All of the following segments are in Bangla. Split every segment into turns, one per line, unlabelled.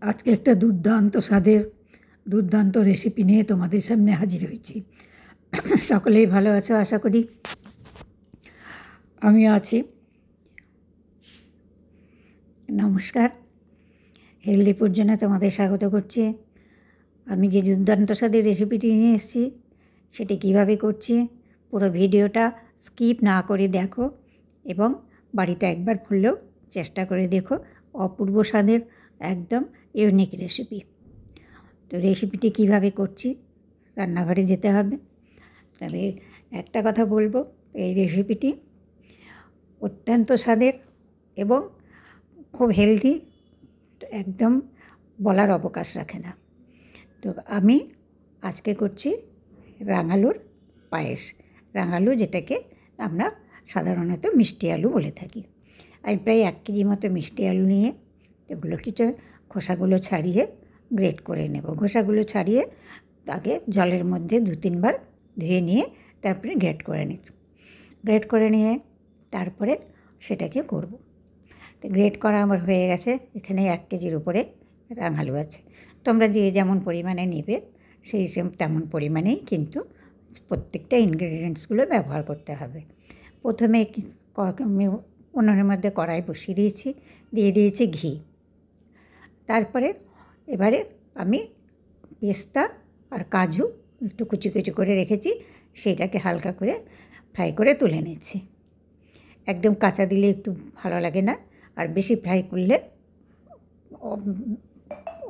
আজকে একটা দুর্দান্ত স্বাদের দুর্দান্ত রেসিপি নিয়ে তোমাদের সামনে হাজির হয়েছি। সকলেই ভালো আছো আশা করি। আমিও আছি। নমস্কার, হেলদি ফুড জন্য তোমাদের স্বাগত করছি। আমি যে দুর্দান্ত স্বাদের রেসিপিটি নিয়ে এসেছি সেটি কীভাবে করছি পুরো ভিডিওটা স্কিপ না করে দেখো এবং বাড়িতে একবার হলেও চেষ্টা করে দেখো। অপূর্ব স্বাদের একদম ইউনিক রেসিপি। তো রেসিপিটি কীভাবে করছি, রান্নাঘরে যেতে হবে। তবে একটা কথা বলবো, এই রেসিপিটি অত্যন্ত স্বাদের এবং খুব হেলদি, একদম বলার অবকাশ রাখে না। তো আমি আজকে করছি রাঙালুর পায়েস। রাঙালু যেটাকে আমরা সাধারণত মিষ্টি আলু বলে থাকি। আমি প্রায় 1 কেজি মতো মিষ্টি আলু নিয়ে এগুলো কিছু খোসাগুলো ছাড়িয়ে গ্রেট করে নেব। খোসাগুলো ছাড়িয়ে আগে জলের মধ্যে 2-3 বার ধুয়ে নিয়ে তারপরে গ্রেট করে নিচ্ছি। গ্রেট করে নিয়ে তারপরে সেটাকে করব। তো গ্রেট করা আমার হয়ে গেছে। এখানে 1 কেজির উপরে রাঙালু আছে। তোমরা যে যেমন পরিমাণে নেবে সেই তেমন পরিমাণেই কিন্তু প্রত্যেকটা ইনগ্রেডিয়েন্টসগুলো ব্যবহার করতে হবে। প্রথমে উনুনের মধ্যে কড়াই বসিয়ে দিয়ে দিয়েছি ঘি। তারপরে এবারে আমি পেস্তা আর কাজু একটু কুচি কুচি করে রেখেছি, সেইটাকে হালকা করে ফ্রাই করে তুলে নিচ্ছি। একদম কাঁচা দিলে একটু ভালো লাগে না, আর বেশি ফ্রাই করলে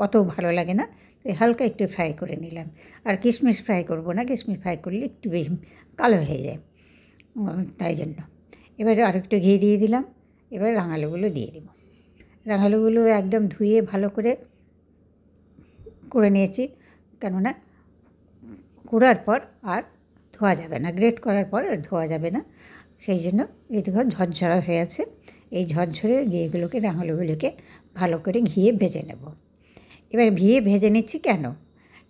অত ভালো লাগে না। তাই হালকা একটু ফ্রাই করে নিলাম। আর কিশমিশ ফ্রাই করব না, কিশমিশ ফ্রাই করলে একটু বেশি কালো হয়ে যায়, তাই জন্য। এবারে আরেকটু ঘি দিয়ে দিলাম। এবার রাঙালুগুলো দিয়ে দেব। রাঙালুগুলো একদম ধুয়ে ভালো করে নিয়েছি, কেননা কুড়ার পর আর ধোয়া যাবে না, গ্রেট করার পর আর ধোয়া যাবে না। সেই জন্য এই দেখো ঝরঝরা হয়ে আছে। এই ঝরঝরে ঘিয়েগুলোকে, রাঙালুগুলোকে ভালো করে ঘিয়ে ভেজে নেব। এবার ঘিয়ে ভেজে নিচ্ছি কেন?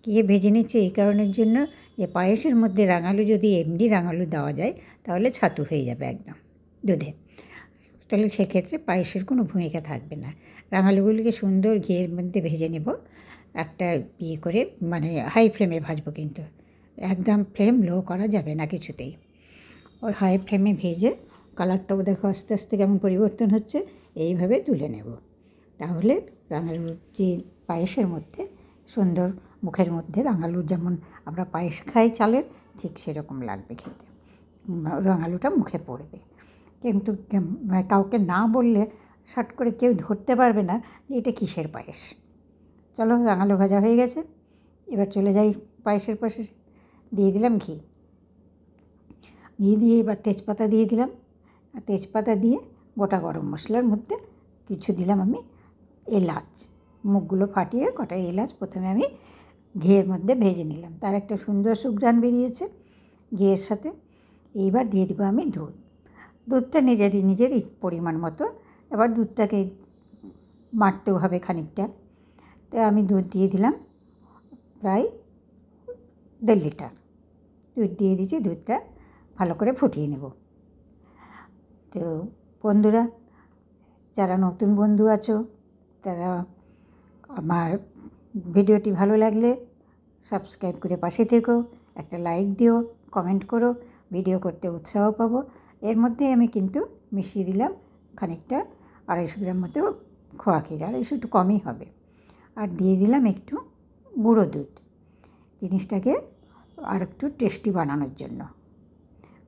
ঘিয়ে ভেজে নিচ্ছি এই কারণের জন্য যে পায়েসের মধ্যে রাঙালু যদি এমনি রাঙালু দেওয়া যায় তাহলে ছাতু হয়ে যাবে একদম দুধে। তাহলে সেক্ষেত্রে পায়েসের কোনো ভূমিকা থাকবে না। রাঙালুগুলিকে সুন্দর ঘিয়ের মধ্যে ভেজে নেব। একটা করে মানে হাই ফ্লেমে ভাজবো, কিন্তু একদম ফ্লেম লো করা যাবে না কিছুতেই। ওই হাই ফ্লেমে ভেজে কালারটাও দেখো আস্তে আস্তে কেমন পরিবর্তন হচ্ছে, এইভাবে তুলে নেব। তাহলে রাঙালুর যে পায়েসের মধ্যে সুন্দর, মুখের মধ্যে রাঙালুর যেমন আমরা পায়েস খাই চালের, ঠিক সেরকম লাগবে খেতে। রাঙালুটা মুখে পড়বে, কিন্তু কাউকে না বললে শর্ট করে কেউ ধরতে পারবে না যে এটা কিসের পায়েস। চলো, রাঙালু ভাজা হয়ে গেছে। এবার চলে যাই পায়েসের পাশে। দিয়ে দিলাম ঘি দিয়ে এবার তেজপাতা দিয়ে দিলাম। আর তেজপাতা দিয়ে গোটা গরম মশলার মধ্যে কিছু দিলাম আমি এলাচ। মুখগুলো ফাটিয়ে কটা এলাচ প্রথমে আমি ঘিয়ের মধ্যে ভেজে নিলাম। তার একটা সুন্দর সুঘ্রাণ বেরিয়েছে ঘিয়ের সাথে। এইবার দিয়ে দেবো আমি দুধটা নিজেরই পরিমাণ মতো। এবার দুধটাকে মারতেও হবে খানিকটা। তো আমি দুধ দিয়ে দিলাম প্রায় 1.5 লিটার দুধ দিয়ে দিয়েছি। দুধটা ভালো করে ফুটিয়ে নেব। তো বন্ধুরা, যারা নতুন বন্ধু আছো তারা আমার ভিডিওটি ভালো লাগলে সাবস্ক্রাইব করে পাশে থেকো, একটা লাইক দিও, কমেন্ট করো, ভিডিও করতে উৎসাহ পাবো। এর মধ্যে আমি কিন্তু মিশিয়ে দিলাম খানিকটা 250 গ্রাম মতো খোয়া ক্ষীর, 250 একটু কমই হবে। আর দিয়ে দিলাম একটু গুঁড়ো দুধ, জিনিসটাকে আর একটু টেস্টি বানানোর জন্য।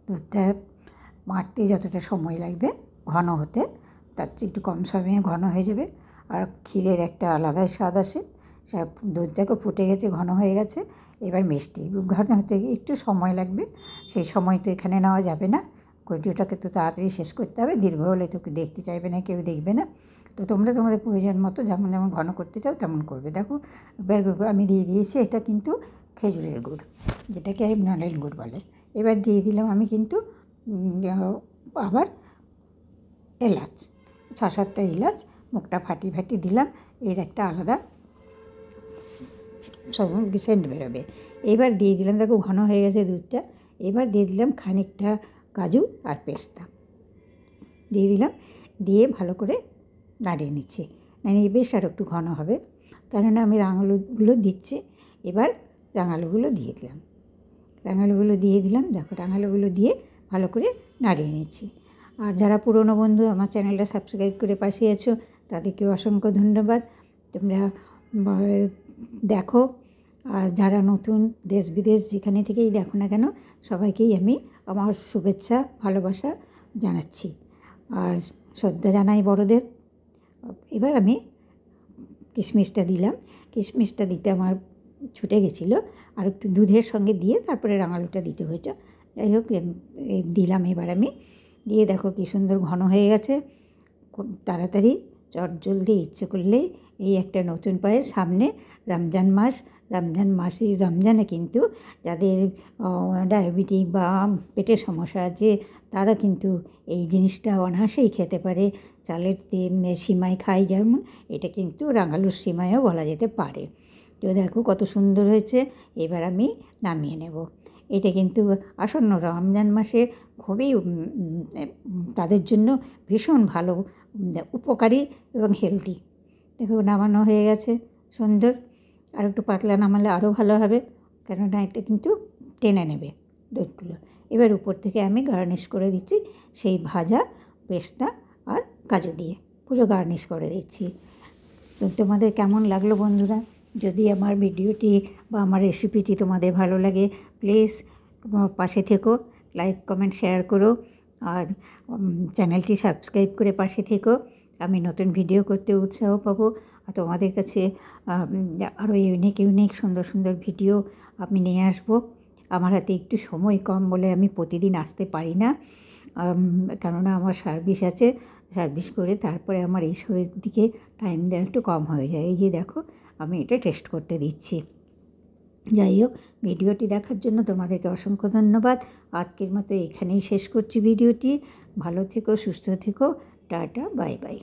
দুধটা মারতে যতটা সময় লাগবে ঘন হতে, তার চেয়ে একটু কম সময়ে ঘন হয়ে যাবে। আর ক্ষীরের একটা আলাদাই স্বাদ আসে। সব দুধটাকে ফুটে গেছে, ঘন হয়ে গেছে। এবার মিষ্টি ঘন হতে গিয়ে একটু সময় লাগবে। সেই সময় তো এখানে নেওয়া যাবে না, ভিডিওটাকে তো তাড়াতাড়ি শেষ করতে হবে। দীর্ঘ হলে তো দেখতে চাইবে না, কেউ দেখবে না। তো তোমরা তোমাদের প্রয়োজন মতো যেমন যেমন ঘন করতে চাও তেমন করবে। দেখো এবার আমি দিয়ে দিয়েছি, এটা কিন্তু খেজুরের গুড়, যেটাকে নারকেল গুড় বলে। এবার দিয়ে দিলাম আমি কিন্তু আবার এলাচ, 6-7টা এলাচ মুখটা ফাটিয়ে দিলাম। এর একটা আলাদা সব সেন্ট বেরোবে। এবার দিয়ে দিলাম, দেখো ঘন হয়ে গেছে দুধটা। এবার দিয়ে দিলাম খানিকটা কাজু আর পেস্তা দিয়ে দিলাম। দিয়ে ভালো করে নাড়িয়ে নিচ্ছি। নাড়িয়ে বেশ আর একটু ঘন হবে। কেননা আমি রাঙালুগুলো দিচ্ছি। এবার রাঙালুগুলো দিয়ে দিলাম, রাঙালুগুলো দিয়ে দিলাম। দেখো রাঙালুগুলো দিয়ে ভালো করে নাড়িয়ে নিচ্ছি। আর যারা পুরনো বন্ধু আমার চ্যানেলটা সাবস্ক্রাইব করে পাশে আছো, তাদেরকেও অসংখ্য ধন্যবাদ। তোমরা দেখো, আর যারা নতুন দেশ বিদেশ যেখানে থেকেই দেখো না কেন, সবাইকেই আমি আমার শুভেচ্ছা ভালোবাসা জানাচ্ছি আর শ্রদ্ধা জানাই বড়দের। এবার আমি কিশমিশটা দিলাম। কিশমিশটা দিতে আমার ছুটে গেছিলো, আর একটু দুধের সঙ্গে দিয়ে তারপরে রাঙালুটা দিতে হয়েছে। যাই হোক দিলাম এবার আমি, দিয়ে দেখো কী সুন্দর ঘন হয়ে গেছে। খুব তাড়াতাড়ি চটজলদি ইচ্ছে করলেই এই একটা নতুন পায়েস। সামনে রমজান মাস, রমজানে কিন্তু যাদের ডায়াবেটিস বা পেটের সমস্যা আছে তারা কিন্তু এই জিনিসটা অনায়াসেই খেতে পারে। চালের সিমাই খাই যেমন, এটা কিন্তু রাঙালুর সিমাইও বলা যেতে পারে। তো দেখো কত সুন্দর হয়েছে। এবার আমি নামিয়ে নেব। এটা কিন্তু আসন্ন রমজান মাসে খুবই তাদের জন্য ভীষণ ভালো, উপকারী এবং হেলদি। দেখো নামানো হয়ে গেছে সুন্দর। আর একটু পাতলা নামালে আরও ভালো হবে, কেননা এটা কিন্তু টেনে নেবে দুধগুলো। এবার উপর থেকে আমি গার্নিশ করে দিচ্ছি সেই ভাজা পেস্তা আর কাজু দিয়ে, পুরো গার্নিশ করে দিচ্ছি। তো তোমাদের কেমন লাগলো বন্ধুরা? যদি আমার ভিডিওটি বা আমার রেসিপিটি তোমাদের ভালো লাগে, প্লিজ পাশে থেকো, লাইক কমেন্ট শেয়ার করো, আর চ্যানেলটি সাবস্ক্রাইব করে পাশে থেকো। আমি নতুন ভিডিও করতে উৎসাহ পাবো। আর তোমাদের কাছে আরও ইউনিক সুন্দর সুন্দর ভিডিও আমি নিয়ে আসবো। আমার হাতে একটু সময় কম বলে আমি প্রতিদিন আসতে পারি না, কেননা আমার সার্ভিস আছে। সার্ভিস করে তারপরে আমার এইসবের দিকে টাইম দেওয়া একটু কম হয়ে যায়। এই যে দেখো আমি এটা টেস্ট করতে দিচ্ছি। যাই হোক, ভিডিওটি দেখার জন্য তোমাদেরকে অসংখ্য ধন্যবাদ। আজকের মতো এখানেই শেষ করছি ভিডিওটি। ভালো থেকো, সুস্থ থেকো, টাটা, বাই বাই।